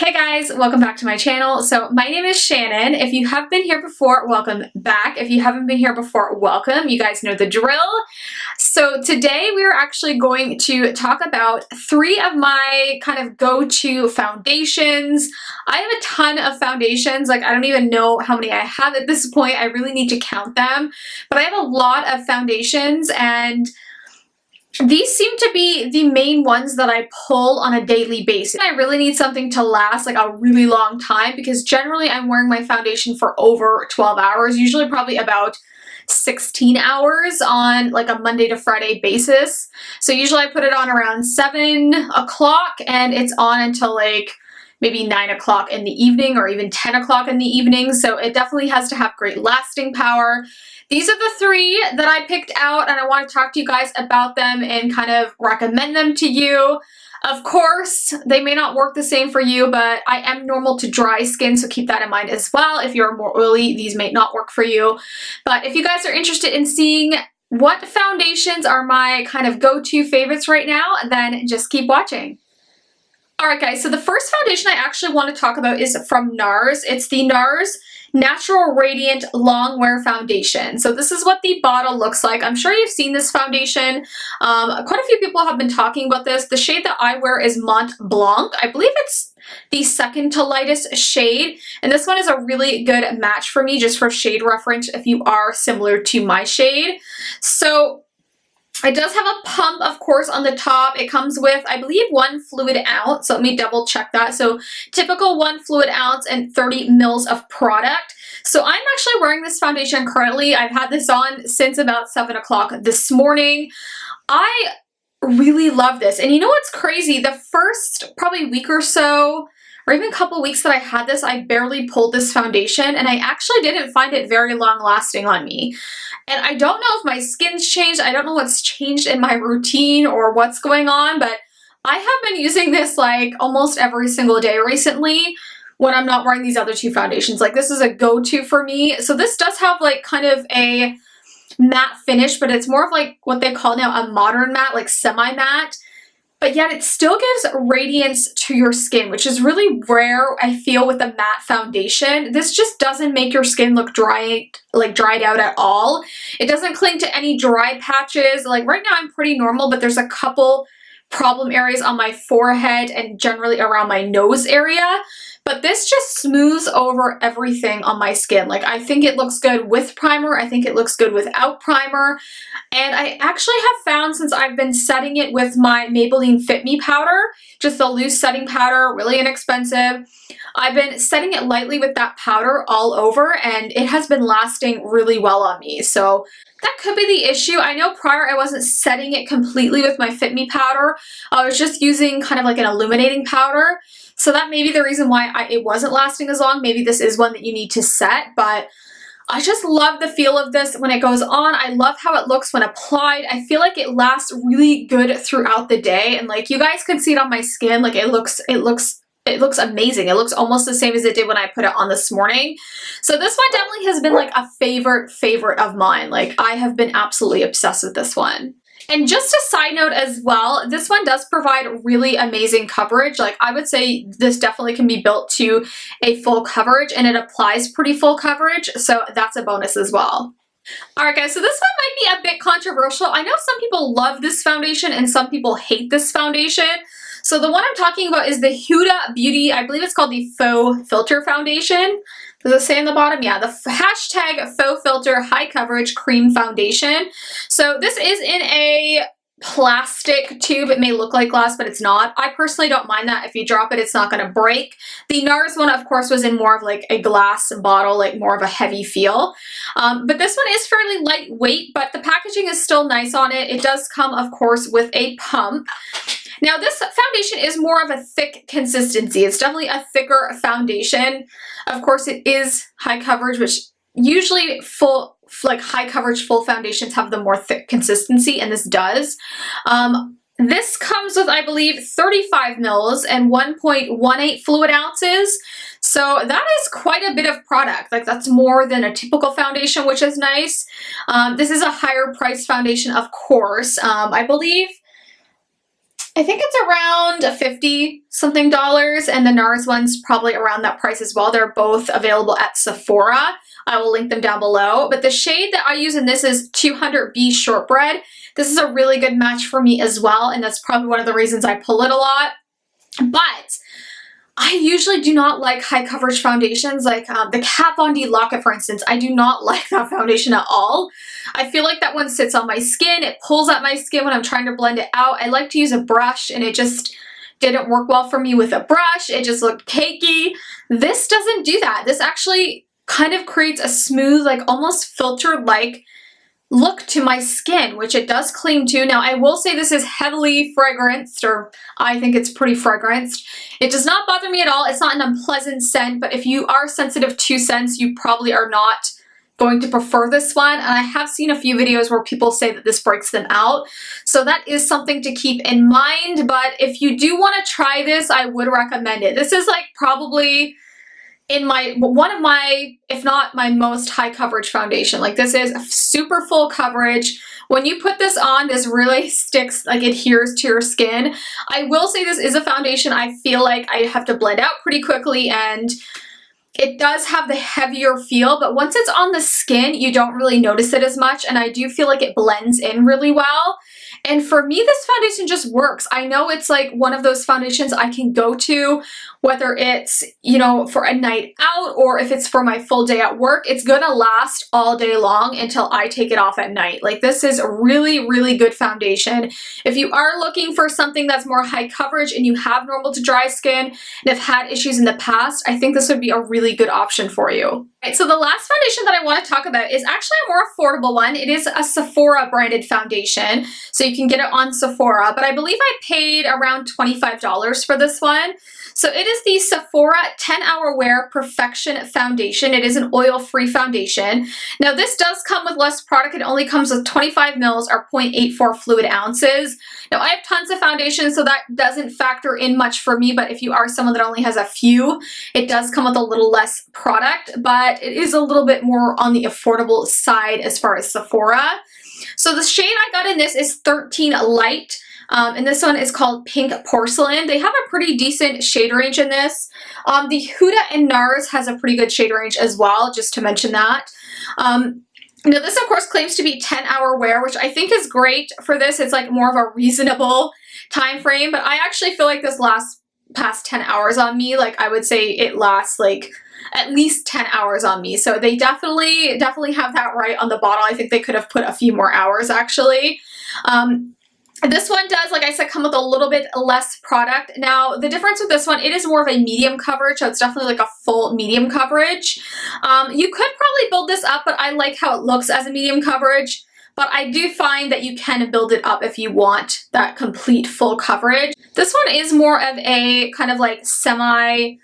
Hey guys, welcome back to my channel. So my name is Shannon. If you have been here before, welcome back. If you haven't been here before, welcome. You guys know the drill. So today we are actually going to talk about 3 of my kind of go-to foundations. I have a ton of foundations. Like, I don't even know how many I have at this point. I really need to count them. But I have a lot of foundations, and these seem to be the main ones that I pull on a daily basis. I really need something to last like a really long time, because generally I'm wearing my foundation for over 12 hours, usually probably about 16 hours on like a Monday to Friday basis. So usually I put it on around 7 o'clock and it's on until like maybe 9 o'clock in the evening or even 10 o'clock in the evening. So it definitely has to have great lasting power. These are the 3 that I picked out, and I want to talk to you guys about them and kind of recommend them to you. Of course, they may not work the same for you, but I am normal to dry skin, so keep that in mind as well. If you're more oily, these may not work for you. But if you guys are interested in seeing what foundations are my kind of go-to favorites right now, then just keep watching. Alright guys, so the first foundation I actually want to talk about is from NARS. It's the NARS Natural Radiant Long Wear Foundation. So this is what the bottle looks like. I'm sure you've seen this foundation. Quite a few people have been talking about this. The shade that I wear is Mont Blanc. I believe it's the second to lightest shade, and this one is a really good match for me, just for shade reference if you are similar to my shade. So it does have a pump, of course, on the top. It comes with, I believe, 1 fluid ounce. So let me double check that. So typical 1 fluid ounce and 30 mils of product. So I'm actually wearing this foundation currently. I've had this on since about 7 o'clock this morning. I really love this. And you know what's crazy? The first probably week or so, or even a couple weeks that I had this, I barely pulled this foundation, and I actually didn't find it very long lasting on me. And I don't know if my skin's changed. I don't know what's changed in my routine or what's going on, but I have been using this like almost every single day recently when I'm not wearing these other 2 foundations. Like, this is a go-to for me. So this does have like kind of a matte finish, but it's more of like what they call now a modern matte, like semi-matte. But yet it still gives radiance to your skin, which is really rare, I feel, with a matte foundation. This just doesn't make your skin look dried out at all. It doesn't cling to any dry patches. Like right now I'm pretty normal, but there's a couple problem areas on my forehead and generally around my nose area. But this just smooths over everything on my skin. Like, I think it looks good with primer. I think it looks good without primer. And I actually have found, since I've been setting it with my Maybelline Fit Me powder, just a loose setting powder, really inexpensive, I've been setting it lightly with that powder all over, and it has been lasting really well on me. So that could be the issue. I know prior I wasn't setting it completely with my Fit Me powder. I was just using kind of like an illuminating powder. So that may be the reason why it wasn't lasting as long. Maybe this is one that you need to set, but I just love the feel of this when it goes on. I love how it looks when applied. I feel like it lasts really good throughout the day, and like you guys can see it on my skin. Like, it looks amazing. It looks almost the same as it did when I put it on this morning. So this one definitely has been like a favorite of mine. Like, I have been absolutely obsessed with this one. And just a side note as well, this one does provide really amazing coverage. Like, I would say this definitely can be built to a full coverage, and it applies pretty full coverage, so that's a bonus as well. Alright guys, so this one might be a bit controversial. I know some people love this foundation and some people hate this foundation. So the one I'm talking about is the Huda Beauty, I believe it's called the Faux Filter Foundation. Does it say in the bottom? Yeah, the hashtag Faux Filter High Coverage Cream Foundation. So this is in a plastic tube. It may look like glass, but it's not. I personally don't mind that. If you drop it, it's not going to break. The NARS one, of course, was in more of like a glass bottle, like more of a heavy feel. But this one is fairly lightweight, but the packaging is still nice on it. It does come, of course, with a pump. Now, this foundation is more of a thick consistency. It's definitely a thicker foundation. Of course, it is high coverage, which usually high coverage full foundations have the more thick consistency, and this does. This comes with, I believe, 35 mils and 1.18 fluid ounces. So that is quite a bit of product. Like, that's more than a typical foundation, which is nice. This is a higher priced foundation, of course. I believe I think it's around 50 something dollars, and the NARS one's probably around that price as well. They're both available at Sephora. I will link them down below. But the shade that I use in this is 200B Shortbread. This is a really good match for me as well, and that's probably one of the reasons I pull it a lot. But I usually do not like high coverage foundations, like the Kat Von D Lock-It, for instance. I do not like that foundation at all. I feel like that one sits on my skin. It pulls at my skin when I'm trying to blend it out. I like to use a brush, and it just didn't work well for me with a brush. It just looked cakey. This doesn't do that. This actually kind of creates a smooth, like almost filtered-like look to my skin, which it does claim to. Now, I will say this is heavily fragranced, or I think it's pretty fragranced. It does not bother me at all. It's not an unpleasant scent, but if you are sensitive to scents, you probably are not going to prefer this one. And I have seen a few videos where people say that this breaks them out. So that is something to keep in mind. But if you do want to try this, I would recommend it. This is like probably in one of my, if not my most high coverage foundation. Like this is super full coverage. When you put this on, this really sticks, like adheres to your skin. I will say this is a foundation I feel like I have to blend out pretty quickly, and it does have the heavier feel, but once it's on the skin, you don't really notice it as much, and I do feel like it blends in really well. And for me, this foundation just works. I know it's like one of those foundations I can go to, whether it's, you know, for a night out or if it's for my full day at work. It's gonna last all day long until I take it off at night. Like this is a really, really good foundation. If you are looking for something that's more high coverage and you have normal to dry skin and have had issues in the past, I think this would be a really good option for you. Right, so the last foundation that I want to talk about is actually a more affordable one. It is a Sephora branded foundation, so you can get it on Sephora, but I believe I paid around $25 for this one. So it is the Sephora 10-Hour Wear Perfection Foundation. It is an oil-free foundation. Now this does come with less product. It only comes with 25 mils or 0.84 fluid ounces. Now I have tons of foundations, so that doesn't factor in much for me, but if you are someone that only has a few, it does come with a little less product, but it is a little bit more on the affordable side as far as Sephora. So the shade I got in this is 13 Light. And this one is called Pink Porcelain. They have a pretty decent shade range in this. The Huda and NARS has a pretty good shade range as well, just to mention that. Now this of course claims to be 10-hour wear, which I think is great for this. It's like more of a reasonable time frame, but I actually feel like this lasts past 10 hours on me. Like I would say it lasts like at least 10 hours on me. So they definitely have that right on the bottle. I think they could have put a few more hours actually. This one does, like I said, come with a little bit less product. Now, the difference with this one, it is more of a medium coverage, so it's definitely like a full medium coverage. You could probably build this up, but I like how it looks as a medium coverage. But I do find that you can build it up if you want that complete full coverage. This one is more of a kind of like semi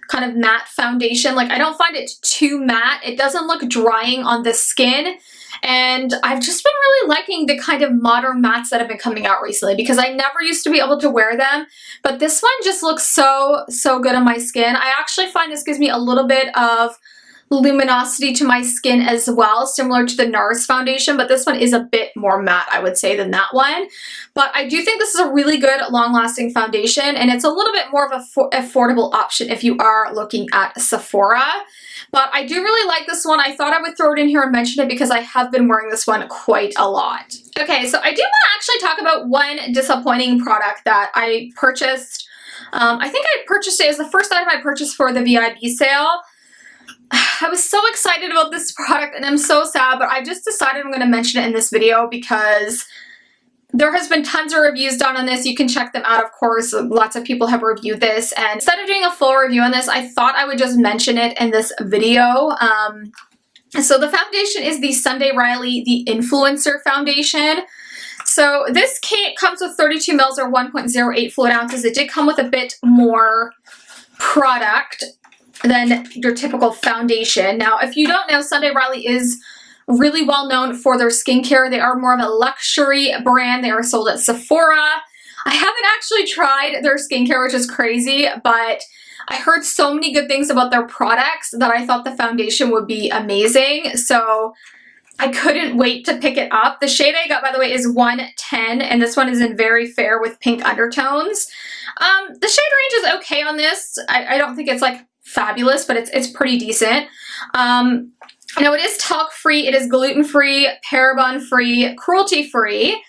kind of matte foundation. Like I don't find it too matte. It doesn't look drying on the skin. And I've just been really liking the kind of modern mattes that have been coming out recently because I never used to be able to wear them. But this one just looks so good on my skin. I actually find this gives me a little bit of luminosity to my skin as well, similar to the NARS foundation, but this one is a bit more matte, I would say, than that one. But I do think this is a really good long-lasting foundation, and it's a little bit more of an affordable option if you are looking at Sephora. But I do really like this one. I thought I would throw it in here and mention it because I have been wearing this one quite a lot. Okay, so I do want to actually talk about one disappointing product that I purchased. I think I purchased it as the first item I purchased for the VIB sale. I was so excited about this product and I'm so sad, but I just decided I'm going to mention it in this video because there has been tons of reviews done on this. You can check them out, of course. Lots of people have reviewed this, and instead of doing a full review on this, I thought I would just mention it in this video. So the foundation is the Sunday Riley, the Influencer Foundation. So this kit comes with 32 mils or 1.08 fluid ounces. It did come with a bit more product than your typical foundation. Now, if you don't know, Sunday Riley is really well known for their skincare. They are more of a luxury brand. They are sold at Sephora. I haven't actually tried their skincare, which is crazy, but I heard so many good things about their products that I thought the foundation would be amazing. So I couldn't wait to pick it up. The shade I got, by the way, is 110, and this one is in Very Fair with pink undertones. The shade range is okay on this. I don't think it's like fabulous, but it's pretty decent. Now it is talc-free, it is gluten-free, paraben-free, cruelty-free.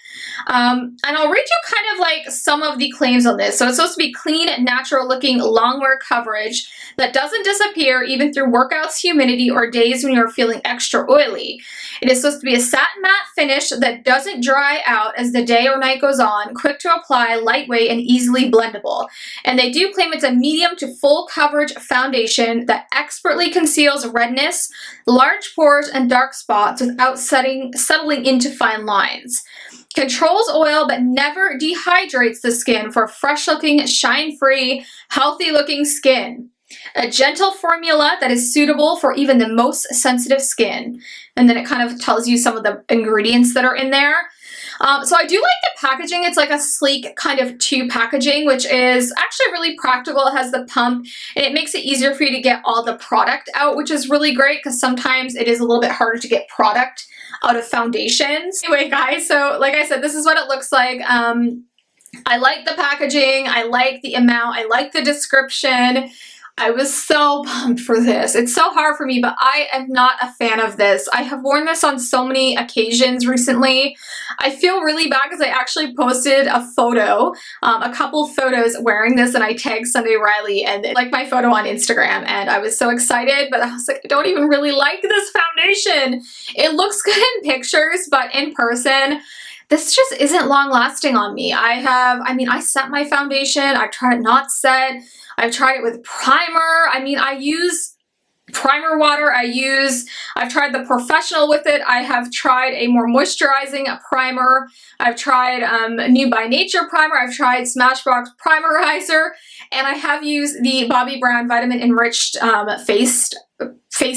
And I'll read you kind of like some of the claims on this. So it's supposed to be clean, natural looking, long wear coverage that doesn't disappear even through workouts, humidity, or days when you're feeling extra oily. It is supposed to be a satin matte finish that doesn't dry out as the day or night goes on, quick to apply, lightweight, and easily blendable. And they do claim it's a medium to full coverage foundation that expertly conceals redness, large pores, and dark spots without settling into fine lines. Controls oil but never dehydrates the skin for fresh looking, shine-free, healthy looking skin. A gentle formula that is suitable for even the most sensitive skin. And then it kind of tells you some of the ingredients that are in there. So I do like the packaging. It's like a sleek kind of tube packaging, which is actually really practical. It has the pump and it makes it easier for you to get all the product out, which is really great because sometimes it is a little bit harder to get product out of foundations. Anyway, guys, so like I said, this is what it looks like. I like the packaging. I like the amount. I like the description. I was so pumped for this. It's so hard for me, but I am not a fan of this. I have worn this on so many occasions recently. I feel really bad because I actually posted a photo, a couple photos wearing this, and I tagged Sunday Riley and like my photo on Instagram, and I was so excited, but I was like, I don't even really like this foundation. It looks good in pictures, but in person, this just isn't long lasting on me. I set my foundation. I've tried it not set. I've tried it with primer. I use primer water. I've tried the professional with it. I have tried a more moisturizing primer. I've tried New by Nature primer. I've tried Smashbox Primerizer, and I have used the Bobbi Brown Vitamin Enriched face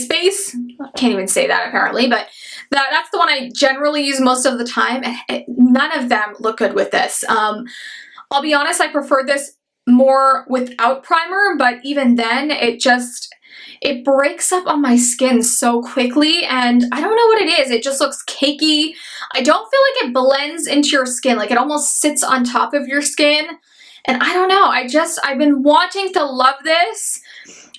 base. I can't even say that apparently, but that's the one I generally use most of the time, and none of them look good with this. I'll be honest, I prefer this more without primer, but even then it breaks up on my skin so quickly, and I don't know what it is. It just looks cakey. I don't feel like it blends into your skin, like it almost sits on top of your skin, and I don't know. I've been wanting to love this.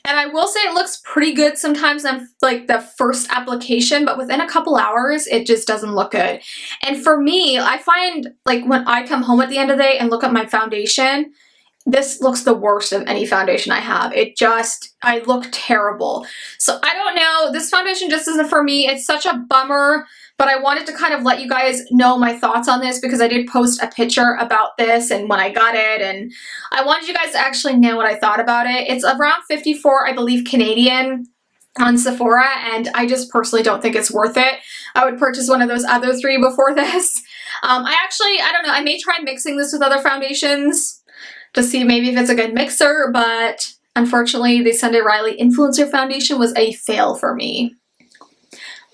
And I will say it looks pretty good sometimes on like the first application, but within a couple hours, it just doesn't look good. And for me, I find like when I come home at the end of the day and look at my foundation, this looks the worst of any foundation I have. I look terrible. So I don't know, this foundation just isn't for me. It's such a bummer, but I wanted to kind of let you guys know my thoughts on this because I did post a picture about this and when I got it, and I wanted you guys to actually know what I thought about it. It's around 54, I believe, Canadian on Sephora, and I just personally don't think it's worth it. I would purchase one of those other three before this. I don't know, I may try mixing this with other foundations to see maybe if it's a good mixer, but unfortunately the Sunday Riley Influencer Foundation was a fail for me.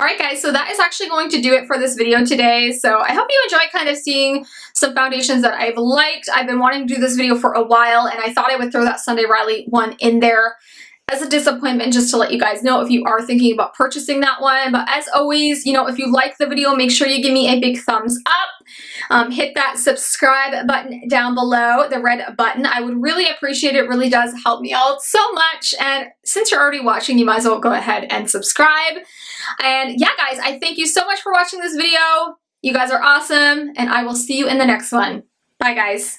Alright guys, so that is actually going to do it for this video today. So I hope you enjoy kind of seeing some foundations that I've liked. I've been wanting to do this video for a while, and I thought I would throw that Sunday Riley one in there as a disappointment just to let you guys know if you are thinking about purchasing that one. But as always, you know, if you like the video, make sure you give me a big thumbs up. Hit that subscribe button down below, the red button. I would really appreciate it. It really does help me out so much. And since you're already watching, you might as well go ahead and subscribe. And yeah, guys, I thank you so much for watching this video. You guys are awesome, and I will see you in the next one. Bye, guys.